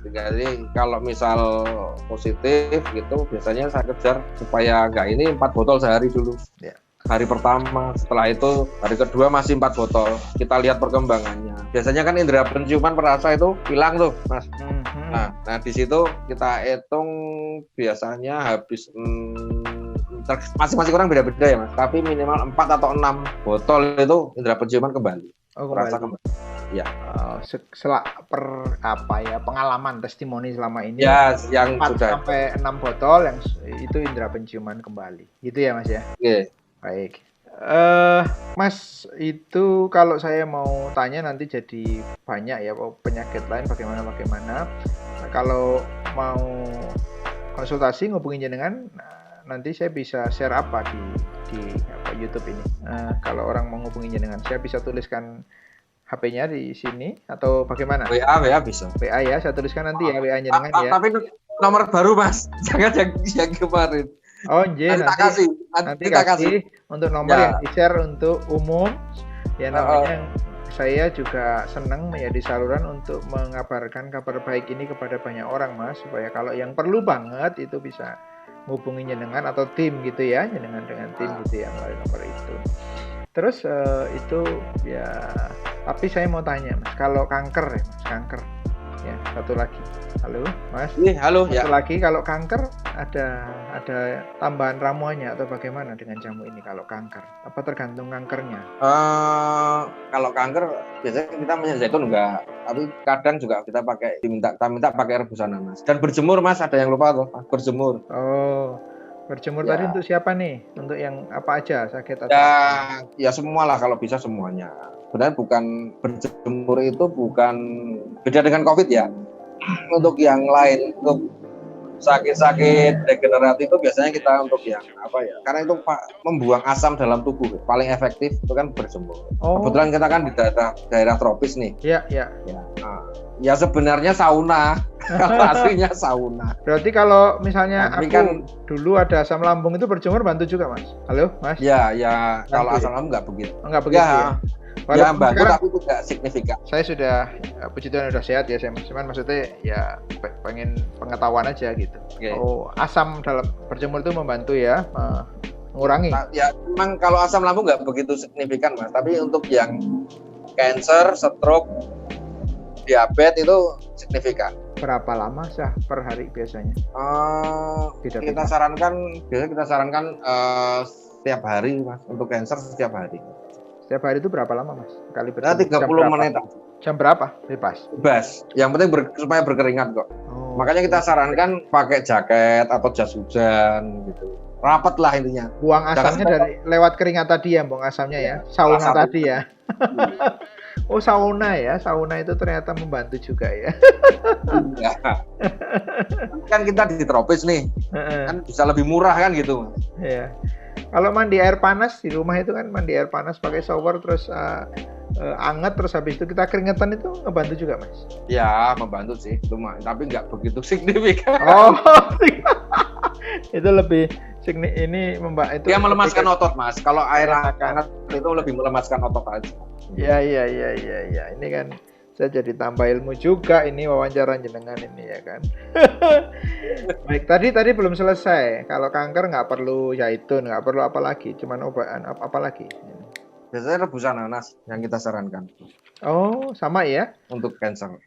Jadi kalau misal positif gitu biasanya saya kejar supaya enggak ini 4 botol sehari dulu. Hari pertama, setelah itu hari kedua masih 4 botol. Kita lihat perkembangannya. Biasanya kan indera penciuman perasa itu hilang tuh, Mas. Nah di situ kita hitung biasanya habis masing-masing orang beda-beda ya Mas, tapi minimal 4 atau 6 botol itu indera penciuman kembali. Perasa kembali. Ya. Pengalaman testimoni selama ini. Ya, yang 4 sudah sampai 6 botol yang itu indera penciuman kembali. Gitu ya Mas ya? Oke. Baik. Mas, itu kalau saya mau tanya nanti jadi banyak ya penyakit lain bagaimana. Kalau mau konsultasi ngubungin jenengan, nanti saya bisa share apa di YouTube ini. Kalau orang mau ngubungin jenengan, saya bisa tuliskan HP-nya di sini atau bagaimana? WA bisa. WA ya, saya tuliskan nanti ya WA jenengan ya. Tapi nomor baru Mas, jangan yang kemarin. Oh, nggih, nanti kita kasih untuk nomor yang di-share untuk umum. Ya namanya saya juga senang menjadi saluran untuk mengabarkan kabar baik ini kepada banyak orang, Mas, supaya kalau yang perlu banget itu bisa hubungi jenengan atau tim gitu ya, jenengan dengan tim gitu ya melalui nomor itu. Terus itu ya, tapi saya mau tanya Mas, kalau kanker ya Mas, kanker ya, satu lagi. Halo Mas. Halo satu lagi, kalau kanker ada tambahan ramuannya atau bagaimana dengan jamu ini kalau kanker? Apa tergantung kankernya? Kalau kanker biasanya kita minyak zaitun enggak, tapi kadang juga kita minta pakai rebusan nanas. Dan berjemur Mas, ada yang lupa tuh, berjemur. Oh. Berjemur tadi untuk siapa nih? Untuk yang apa aja sakit atau? Ya semua lah, kalau bisa semuanya. Sebenarnya bukan berjemur itu bukan beda dengan COVID ya. Untuk yang lain, untuk sakit-sakit degeneratif itu biasanya kita untuk yang apa ya? Karena itu membuang asam dalam tubuh paling efektif itu kan berjemur. Kebetulan kita kan di daerah tropis nih. Iya. Ya sebenarnya sauna. Kalau aslinya sauna. Berarti kalau misalnya dulu ada asam lambung itu berjemur bantu juga Mas? Halo Mas? Ya kalau asam lambung nggak begitu. Enggak begitu ya? Ya bantu tapi tidak signifikan. Saya sudah, puji Tuhan sudah sehat ya, cuman maksudnya ya pengen pengetahuan aja gitu. Okay. Oh, asam dalam berjemur itu membantu ya, mengurangi. Ya memang kalau asam lambung nggak begitu signifikan Mas, tapi untuk yang cancer, stroke, diabetes itu signifikan. Berapa lama sah per hari biasanya? Kita sarankan setiap hari Mas, untuk cancer setiap hari. Setiap hari itu berapa lama Mas? Kali 30 menit. Jam berapa? Bebas. Yang penting supaya berkeringat kok. Makanya kita sarankan pakai jaket atau jas hujan gitu. Rapat lah intinya. Buang asamnya lewat keringat tadi ya, buang asamnya ya. Sauna tadi ya. Oh sauna ya, sauna itu ternyata membantu juga ya. Kan kita di tropis nih, kan bisa lebih murah kan gitu. Iya. Kalau mandi air panas di rumah itu kan mandi air panas pakai shower terus anget terus habis itu kita keringetan itu ngebantu juga Mas? Ya membantu sih, tapi nggak begitu signifikan. Oh, itu lebih ini itu. Dia melemaskan otot Mas. Kalau air hangat itu lebih melemaskan otot aja. Ya. Ini kan saya jadi tambah ilmu juga ini wawancara jenengan ini ya kan. Baik, tadi belum selesai. Kalau kanker nggak perlu zaitun, nggak perlu apa lagi, cuman obat apa lagi? Biasanya rebusan nanas yang kita sarankan. Oh, sama ya? Untuk cancer.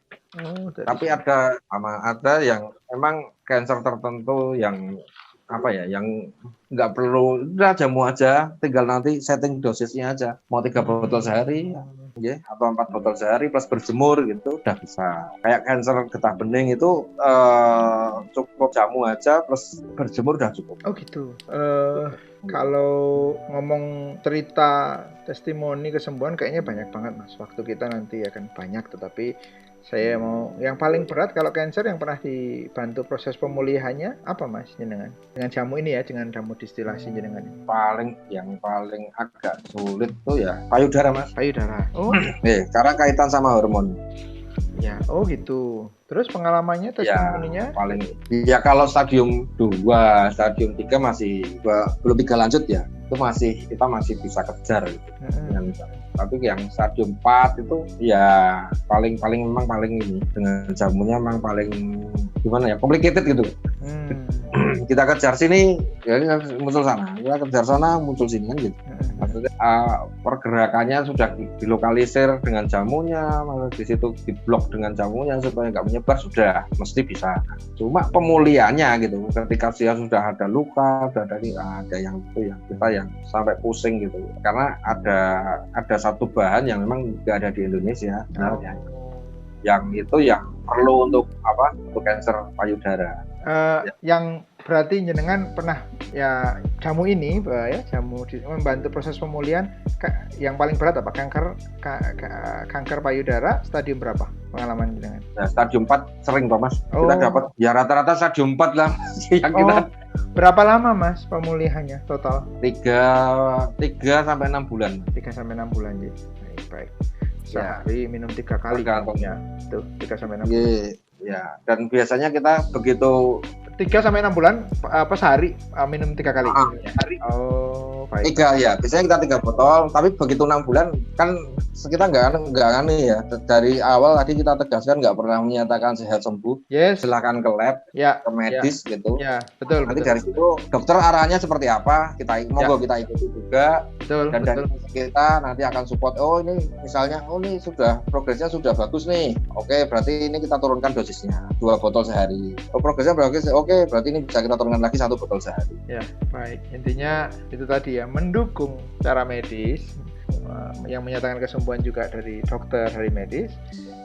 Tapi ada yang memang cancer tertentu yang apa ya, yang nggak perlu, udah jamu aja, tinggal nanti setting dosisnya aja, mau 3 botol sehari ya, atau 4 botol sehari plus berjemur gitu udah bisa. Kayak cancer getah bening itu cukup jamu aja plus berjemur udah cukup. Oh gitu. Kalau ngomong cerita testimoni kesembuhan kayaknya banyak banget Mas, waktu kita nanti akan banyak, tetapi saya mau yang paling berat kalau cancer yang pernah dibantu proses pemulihannya apa Mas jenengan? Dengan jamu ini ya, dengan jamu distilasi jenengan. Yang paling agak sulit tuh ya payudara Mas. Payudara. Oh. Karena kaitan sama hormon. Ya, oh gitu. Terus pengalamannya testimoninya? Ya kalau stadium 2, stadium 3 masih belum 3 lanjut ya. Itu kita masih bisa kejar gitu. Tapi yang stadium 4 itu ya paling ini dengan jamunya memang paling gimana ya, complicated gitu. Kita kejar sini ya muncul sana, kita kejar sana muncul sini kan gitu. Maksudnya pergerakannya sudah dilokalisir dengan jamunya, di situ diblok dengan jamunya supaya nggak menyebar, sudah mesti bisa. Cuma pemulihannya gitu, ketika dia sudah ada luka, sudah ada yang itu kita yang sampai pusing gitu, karena ada satu bahan yang memang nggak ada di Indonesia sebenarnya. Yang itu yang perlu untuk cancer payudara. Yang berarti jenengan pernah ya jamu ini ya, jamu membantu proses pemulihan yang paling berat apa? Kanker payudara stadium berapa pengalaman jenengan? Nah, stadium 4 sering kok Mas. Kita dapat ya rata-rata stadium 4 lah yang kita. Berapa lama Mas pemulihannya total? 3 sampai 6 bulan. 3 sampai 6 bulan ya. Baik. sehari minum 3 kali Tergantung. ya. Itu 3 sampai 6 bulan. Iya, ya. Dan biasanya kita begitu 3 sampai 6 bulan apa sehari minum 3 kali. hari Oh, baik. 3 ya. Biasanya kita 3 botol, tapi begitu 6 bulan kan kita nggak aneh ya. Dari awal tadi kita tegaskan nggak pernah menyatakan sehat sembuh. Yes. Silakan ke lab, Ya. ke medis gitu. Ya, betul. Nanti betul. dari situ dokter arahannya seperti apa, monggo kita ikuti juga. Betul, Dan dari betul. kita nanti akan support. Oh ini misalnya, ini sudah progresnya sudah bagus nih. Oke, berarti ini kita turunkan dosisnya 2 botol sehari. Oh progresnya bagus. Oke, berarti ini bisa kita turunkan lagi 1 botol sehari. Ya, baik. Intinya itu tadi ya, mendukung cara medis yang menyatakan kesembuhan juga dari dokter, dari medis.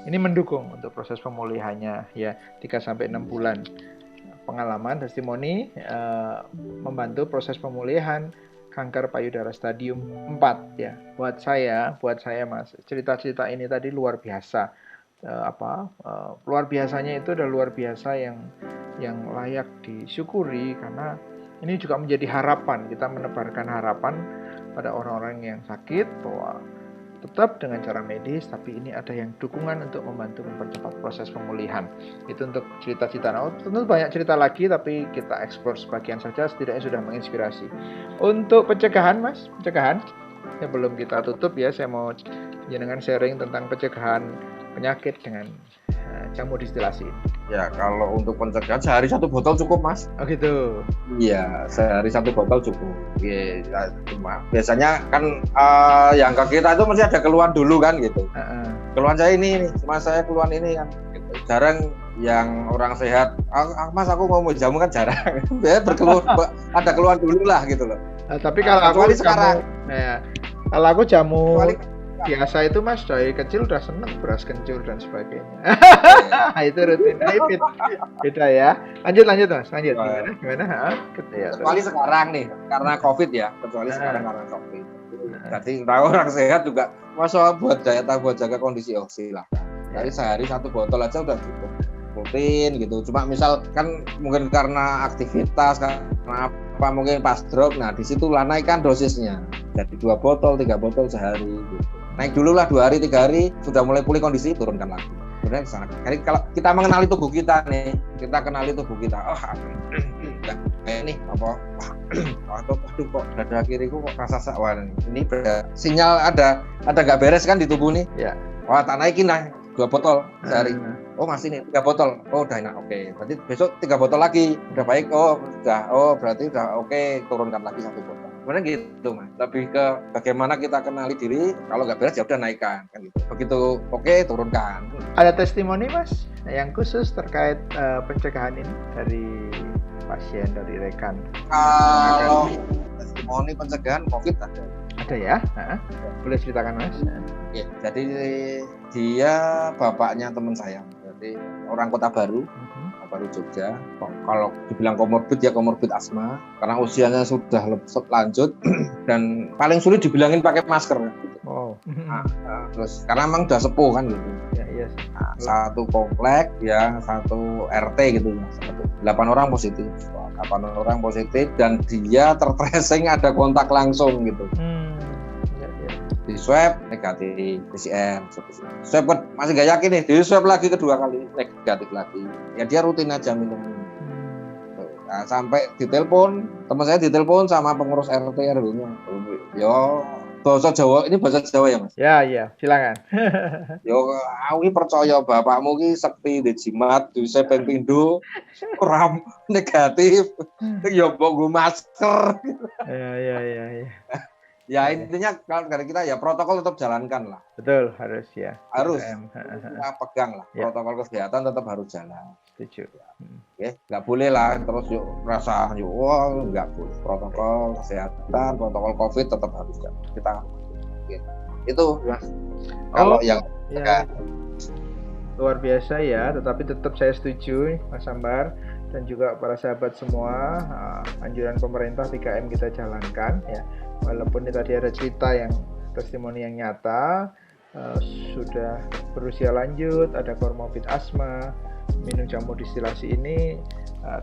Ini mendukung untuk proses pemulihannya ya 3 sampai 6 bulan. Pengalaman testimoni membantu proses pemulihan kanker payudara stadium 4 ya. Buat saya Mas, cerita-cerita ini tadi luar biasa. Luar biasanya itu adalah luar biasa yang layak disyukuri, karena ini juga menjadi harapan, kita menebarkan harapan pada orang-orang yang sakit bahwa tetap dengan cara medis, tapi ini ada yang dukungan untuk membantu mempercepat proses pemulihan. Itu untuk cerita-cerita. Nah, tentu banyak cerita lagi, tapi kita eksplor sebagian saja, setidaknya sudah menginspirasi. Untuk pencegahan, Mas, sebelum kita tutup ya, saya mau jenengan sharing tentang pencegahan penyakit dengan jamu distilasi. Ya, kalau untuk pencegahan sehari 1 botol cukup, Mas. Oh gitu. Iya, sehari 1 botol cukup. Iya, cuma biasanya kan yang ke kita itu mesti ada keluhan dulu kan gitu. Keluhan saya ini, cuma saya keluhan ini kan. Gitu. Jarang yang orang sehat, Mas aku mau jamu kan jarang. Ya berkeluh, ada keluhan dulu lah gitu loh. Tapi kalau aku sekarang, kalau aku jamu kecuali biasa itu, Mas, dari kecil udah seneng beras kencur dan sebagainya. Itu rutin. Beda ya. Lanjut Mas. Lanjut. Gimana? Ya, kecuali sekarang nih karena COVID ya. Sekarang karena COVID. Jadi tahu orang sehat juga masa buat jaga kondisi silahkan. Jadi sehari 1 botol aja udah cukup. Rutin gitu. Cuma misal kan mungkin karena aktivitas, karena apa mungkin pas drop, nah di situ lah naikkan dosisnya. Jadi 2 botol, 3 botol sehari gitu. Naik dulu lah 2 hari, 3 hari, sudah mulai pulih kondisi, turunkan lagi. Sebenarnya kesana. Jadi kalau kita mengenali tubuh kita nih, kita kenali tubuh kita. Kayak nih apa? Aduh kok dada kiriku kok rasa sakwan. Ini sinyal ada nggak beres kan di tubuh nih? Ya. Wah, tak naikin lah 2 botol sehari. Oh masih nih 3 botol. Oh udah enak. Oke. Berarti besok 3 botol lagi. Udah baik. Berarti udah oke. Turunkan lagi 1 botol. Sebenarnya gitu, Mas. Lebih ke bagaimana kita kenali diri. Kalau nggak beres ya udah naikkan kan gitu. Begitu oke, turunkan. Ada testimoni, Mas, yang khusus terkait pencegahan ini dari pasien, dari rekan? Kalau testimoni pencegahan COVID ada ya? Boleh ceritakan, Mas? Ya, jadi dia bapaknya teman saya. Jadi orang Kota Baru. Baru Jogja. Kalau dibilang komorbid ya komorbid asma, karena usianya sudah lanjut dan paling sulit dibilangin pakai masker. Gitu. Oh. Terus karena memang udah sepuh kan gitu. Ya, iya. Satu komplek ya, 1 RT gitu ya. 8 orang positif. 8 orang positif dan dia tertracing ada kontak langsung gitu. Di swab negatif PCR, swab masih nggak yakin nih, di swab lagi kedua kali negatif lagi. Ya dia rutin aja minum. Nah, sampai ditelepon, teman saya ditelepon sama pengurus RT RW-nya. Yo, bahasa Jawa, ini bahasa Jawa ya Mas? Ya, silakan. Yo, aku percaya bapakmu ki sekti di jimat, di sepeng pindho, ram negatif. Yo mbok masker. Ya. Ya intinya kalau dari kita ya protokol tetap jalankan lah. Betul, harus ya. Harus. Kita pegang lah. Ya. Protokol kesehatan tetap harus jalan. Setuju. Oke, nggak boleh lah terus yuk rasa yuk nggak boleh. Protokol kesehatan, protokol COVID tetap harus jalan. Kita itu Mas. Kalau yang ya. Luar biasa ya, tetapi tetap saya setuju Mas Ambar dan juga para sahabat semua, anjuran pemerintah 3M kita jalankan ya. Walaupun ini tadi ada cerita yang testimoni yang nyata, sudah berusia lanjut, ada komorbid asma, minum jamu distilasi ini,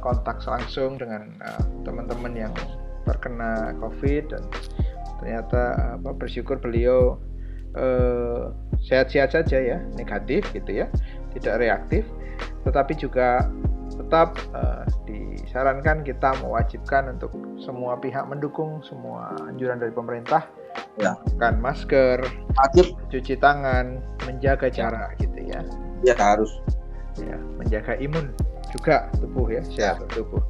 kontak langsung dengan teman-teman yang terkena COVID dan ternyata bersyukur beliau sehat-sehat saja ya, negatif gitu ya, tidak reaktif, tetapi juga tetap disarankan kita mewajibkan untuk semua pihak mendukung semua anjuran dari pemerintah, Ya. menggunakan masker, Wajib cuci tangan, menjaga jarak gitu ya. ya harus. Ya, menjaga imun juga tubuh ya, sehat tubuh.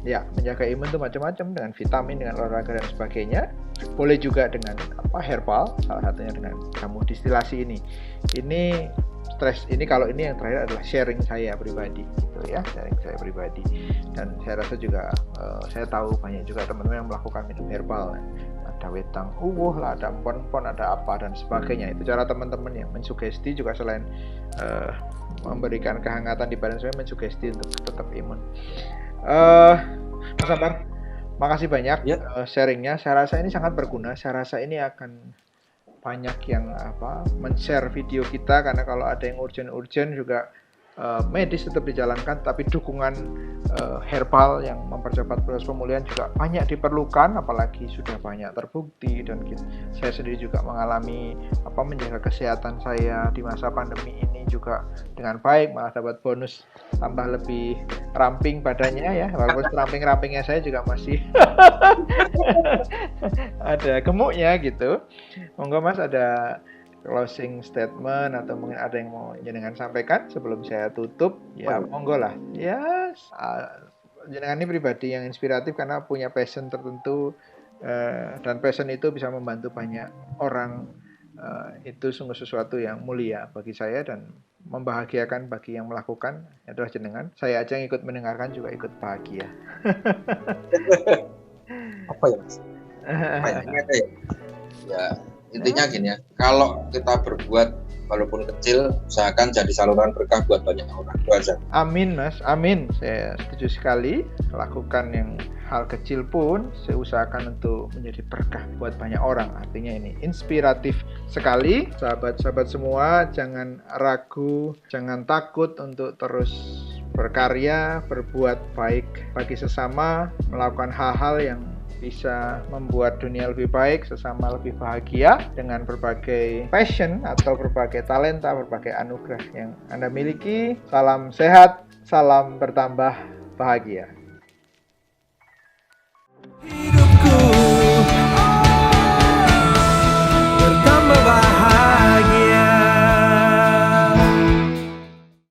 Ya, menjaga imun itu macam-macam, dengan vitamin, dengan olahraga dan sebagainya. Boleh juga dengan herbal, salah satunya dengan jamu distilasi ini. Ini stres ini, kalau ini yang terakhir adalah sharing saya pribadi gitu ya, sharing saya pribadi. Dan saya rasa juga saya tahu banyak juga teman-teman yang melakukan minum herbal. Ada wetang lah, ada empon-empon, ada apa dan sebagainya. Itu cara teman-teman yang mensugesti juga, selain memberikan kehangatan di badan saya, mensugesti untuk tetap imun. Mas Ambar, makasih banyak sharingnya. Saya rasa ini sangat berguna. Saya rasa ini akan banyak yang men-share video kita, karena kalau ada yang urgent juga medis tetap dijalankan, tapi dukungan herbal yang mempercepat proses pemulihan juga banyak diperlukan, apalagi sudah banyak terbukti. Dan saya sendiri juga mengalami menjaga kesehatan saya di masa pandemi ini juga dengan baik, malah dapat bonus tambah lebih ramping badannya ya, walaupun ramping-rampingnya saya juga masih ada gemuknya gitu. Monggo Mas, ada closing statement atau mungkin ada yang mau jenengan sampaikan sebelum saya tutup? Ya monggo lah. Ya, jenengan ini pribadi yang inspiratif karena punya passion tertentu, dan passion itu bisa membantu banyak orang. Itu sungguh sesuatu yang mulia bagi saya dan membahagiakan bagi yang melakukan adalah jenengan. Saya aja yang ikut mendengarkan juga ikut bahagia. Apa ya Mas? Ya intinya gini ya, kalau kita berbuat walaupun kecil, usahakan jadi saluran berkah buat banyak orang. Itu aja. Amin Mas, amin. Saya setuju sekali. Lakukan yang hal kecil pun saya usahakan untuk menjadi berkah buat banyak orang. Artinya ini inspiratif sekali. Sahabat-sahabat semua, jangan ragu, jangan takut untuk terus berkarya, berbuat baik bagi sesama, melakukan hal-hal yang bisa membuat dunia lebih baik, sesama lebih bahagia dengan berbagai passion atau berbagai talenta, berbagai anugerah yang Anda miliki. Salam sehat, salam bertambah bahagia.